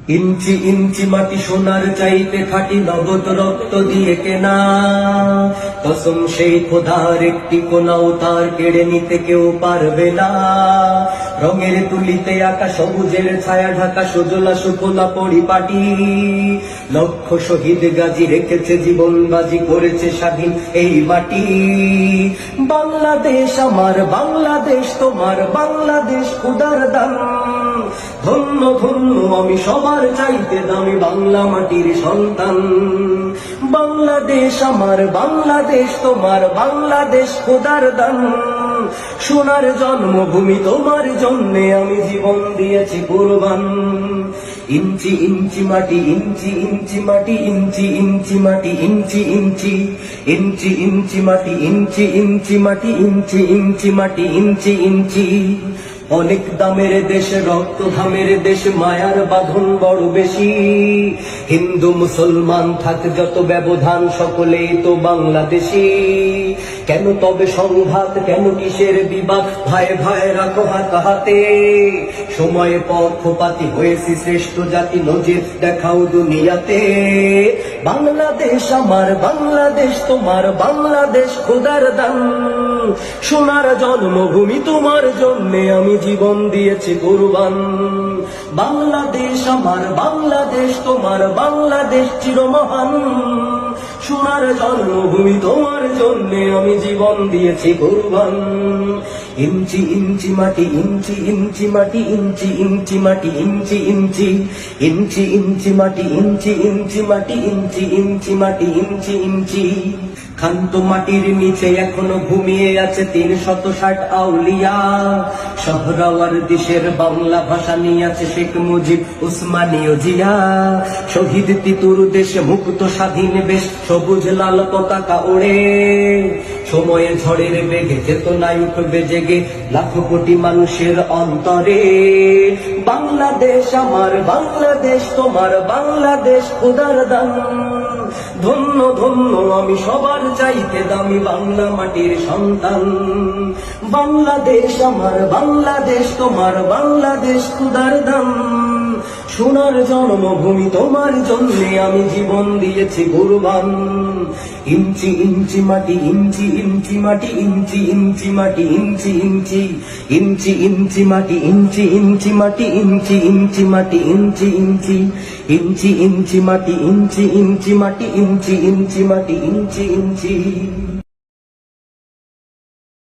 ইঞ্চি ইঞ্চি মাটি সোনার চাইতে খাঁটি নগদ রক্ত দিয়ে কেনা, কসম সেই খোদার একটি কোনাও তার কেড়ে নিতে কেউ পারবে না। রঙের তুলিতে আঁকা সবুজের ছায়া ঢাকা সুজলা সুফলা পরিপাটি, লক্ষ শহীদ গাজী রেখেছে জীবন বাজি করেছে স্বাধীন এই মাটি। বাংলাদেশ আমার, বাংলাদেশ তোমার, বাংলাদেশ খোদার দান। ধন্য ধন্য আমি সবার চাইতে দামি বাংলা মাটির সন্তান। বাংলাদেশ আমার, বাংলাদেশ তোমার, বাংলাদেশ খোদার দান। সোনার জন্মভূমি তোমার জন্যে আমি জীবন দিয়েছি কুরবান। ইঞ্চি ইঞ্চি মাটি, ইঞ্চি ইঞ্চি মাটি, ইঞ্চি ইঞ্চি মাটি, ইঞ্চি ইঞ্চি, ইঞ্চি ইঞ্চি মাটি, ইঞ্চি ইঞ্চি মাটি, ইঞ্চি ইঞ্চি মাটি, ইঞ্চি ইঞ্চি। অনেক দামের দেশ, রক্ত ঘামের দেশ, মায়ার বাঁধন বড় বেশি। হিন্দু মুসলমান থাক যত ব্যবধান, সকলেই তো বাংলাদেশী। কেন তবে সংঘাত, কেন কিসের বিবাদ, ভাই ভাই রাখো হাত হাতে। সময়ে পক্ষপাতী হয়েছি শ্রেষ্ঠ জাতি, নজির দেখাও দুনিয়াতে। বাংলাদেশ আমার, বাংলাদেশ তোমার, বাংলাদেশ খোদার দান। সোনার জন্মভূমি তোমার জন্যে আমি জীবন দিয়েছি কুরবান। বাংলাদেশ আমার, বাংলাদেশ তোমার, বাংলাদেশ চিরমহান। সোনার জন্মভূমি তোমার জন্যে আমি জীবন দিয়েছি কুরবান। ইঞ্চি ইঞ্চি মাটি, ইঞ্চি ইঞ্চি মাটি, ইঞ্চি ইঞ্চি মাটি, ইঞ্চি ইঞ্চি, ইঞ্চি ইঞ্চি মাটি, ইঞ্চি ইঞ্চি মাটি, ইঞ্চি ইঞ্চি মাটি, ইঞ্চি ইঞ্চি। ক্ষান্ত মাটির নিচে এখনো ঘুমিয়ে আছে ৩৬০ আউলিয়া। শহরাওয়ার দেশের বাংলা ভাষা নিয়ে আছে শেখ মুজিব, উসমানীয় জিয়া। শহীদ তিতুর দেশে মুক্ত স্বাধীন বেশ, সবুজ লাল পতাকা ওড়ে। সময়ের ঝড়ের বেগে চেতনায় উঠবে জেগে লাখো কোটি মানুষের অন্তরে। বাংলাদেশ আমার, বাংলাদেশ তোমার, বাংলাদেশ খোদার দান। ধন্য ধন্য আমি সবার চাইতে দামি বাংলা মাটির সন্তান। বাংলাদেশ আমার, বাংলাদেশ তোমার, বাংলাদেশ খোদার দান। সোনার জন্মভূমি তোমার জন্যে আমি জীবন দিয়েছি কুরবান। ইঞ্চি ইঞ্চি মাটি, ইঞ্চি ইঞ্চি মাটি, ইঞ্চি ইঞ্চি মাটি, ইঞ্চি ইঞ্চি, ইঞ্চি ইঞ্চি মাটি, ইঞ্চি ইঞ্চি মাটি, ইঞ্চি ইঞ্চি মাটি, ইঞ্চি ইঞ্চি, ইঞ্চি ইঞ্চি মাটি, ইঞ্চি ইঞ্চি মাটি, ইঞ্চি ইঞ্চি মাটি, ইঞ্চি ইঞ্চি।